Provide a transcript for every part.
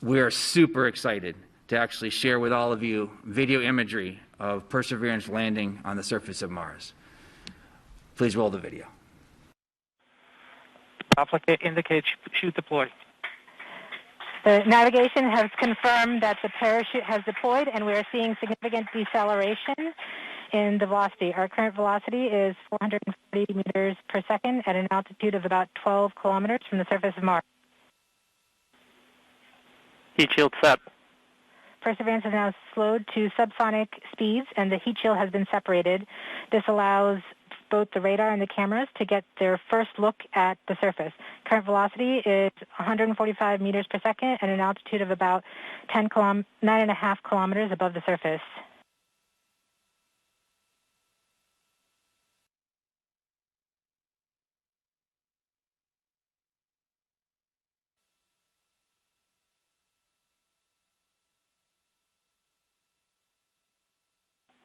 We are super excited to actually share with all of you video imagery of Perseverance landing on the surface of Mars. Please roll the video. Applicant indicates chute deployed. The navigation has confirmed that the parachute has deployed, and we are seeing significant deceleration in the velocity. Our current velocity is 440 meters per second at an altitude of about 12 kilometers from the surface of Mars. Heat shield set. Perseverance has now slowed to subsonic speeds, and the heat shield has been separated. This allows both the radar and the cameras to get their first look at the surface. Current velocity is 145 meters per second at an altitude of about 9.5 kilometers above the surface.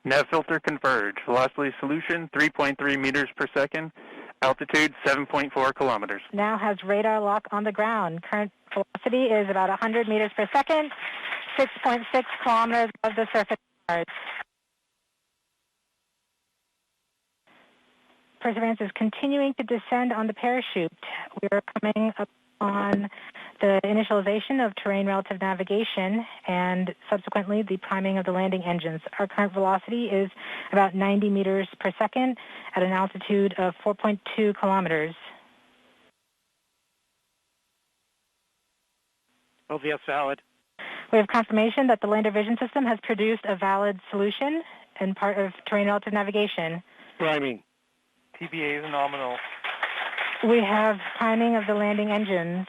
Nav filter converge. Velocity solution 3.3 meters per second. Altitude 7.4 kilometers. Now has radar lock on the ground. Current velocity is about 100 meters per second, 6.6 kilometers above the surface of Mars. Perseverance is continuing to descend on the parachute. We are coming up on the initialization of terrain relative navigation and subsequently the priming of the landing engines. Our current velocity is about 90 meters per second at an altitude of 4.2 kilometers. LVS valid. We have confirmation that the lander vision system has produced a valid solution and part of terrain relative navigation. Priming. TBA is nominal. We have priming of the landing engines.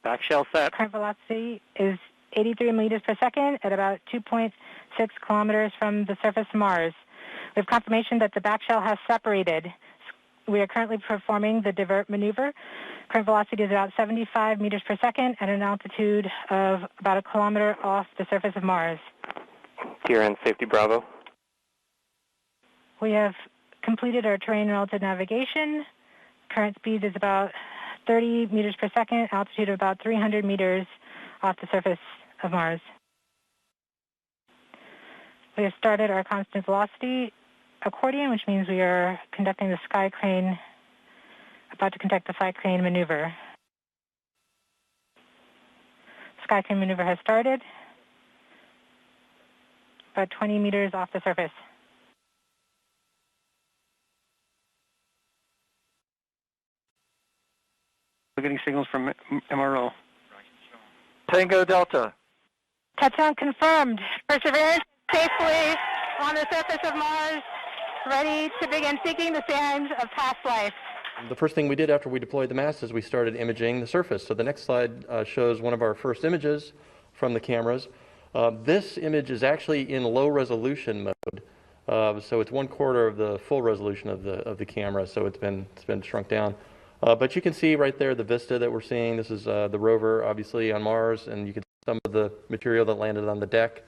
Back shell set. Current velocity is 83 meters per second at about 2.6 kilometers from the surface of Mars. We have confirmation that the back shell has separated. We are currently performing the divert maneuver. Current velocity is about 75 meters per second at an altitude of about a kilometer off the surface of Mars. Here in safety Bravo. We have completed our terrain relative navigation. Current speed is about 30 meters per second, altitude of about 300 meters off the surface of Mars. We have started our constant velocity accordion, which means we are conducting the sky crane, about to conduct the sky crane maneuver. Sky crane maneuver has started, about 20 meters off the surface. We're getting signals from MRO. Tango Delta. Touchdown confirmed. Perseverance safely on the surface of Mars, ready to begin seeking the signs of past life. The first thing we did after we deployed the mast is we started imaging the surface. So the next slide shows one of our first images from the cameras. This image is actually in low resolution mode. So it's 1/4 of the full resolution of the camera. So it's been shrunk down. But you can see right there the vista that we're seeing. This is the rover, obviously, on Mars, and you can see some of the material that landed on the deck.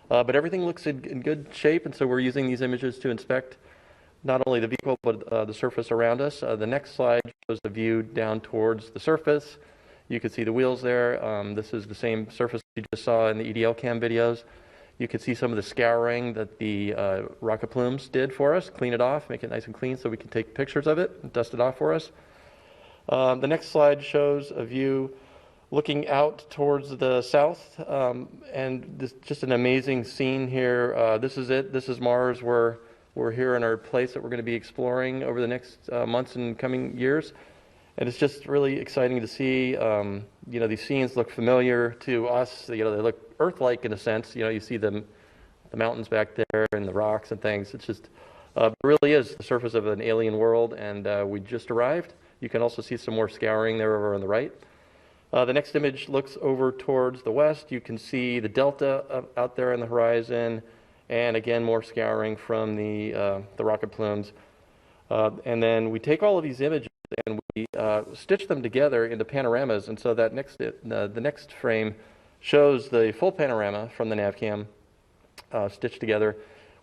But everything looks in good shape, and so we're using these images to inspect not only the vehicle, but the surface around us. The next slide shows the view down towards the surface. You can see the wheels there. This is the same surface you just saw in the EDL cam videos. You can see some of the scouring that the rocket plumes did for us, clean it off, make it nice and clean so we can take pictures of it and dust it off for us. The next slide shows a view looking out towards the south, and this just an amazing scene here. This is it. This is Mars. We're here in our place that we're going to be exploring over the next months and coming years, and it's just really exciting to see. These scenes look familiar to us. They look Earth-like in a sense. You see the mountains back there and the rocks and things. It's just it really is the surface of an alien world, and we just arrived. You can also see some more scouring there over on the right. The next image looks over towards the west. You can see the delta out there on the horizon, and again, more scouring from the rocket plumes. And then we take all of these images and we stitch them together into panoramas. And so that the next frame shows the full panorama from the NavCam stitched together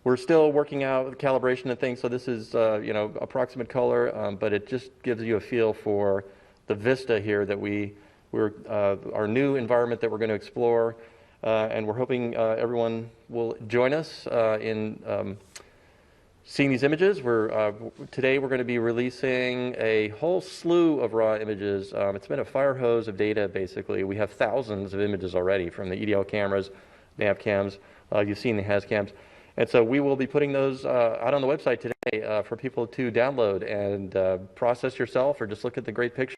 We're still working out calibration and things, so this is, you know, approximate color, but it just gives you a feel for the vista here that our new environment that we're going to explore, and we're hoping everyone will join us in seeing these images. Today we're going to be releasing a whole slew of raw images. It's been a fire hose of data, basically. We have thousands of images already from the EDL cameras, nav cams. You've seen the HAZ cams. And so we will be putting those out on the website today for people to download and process yourself, or just look at the great pictures.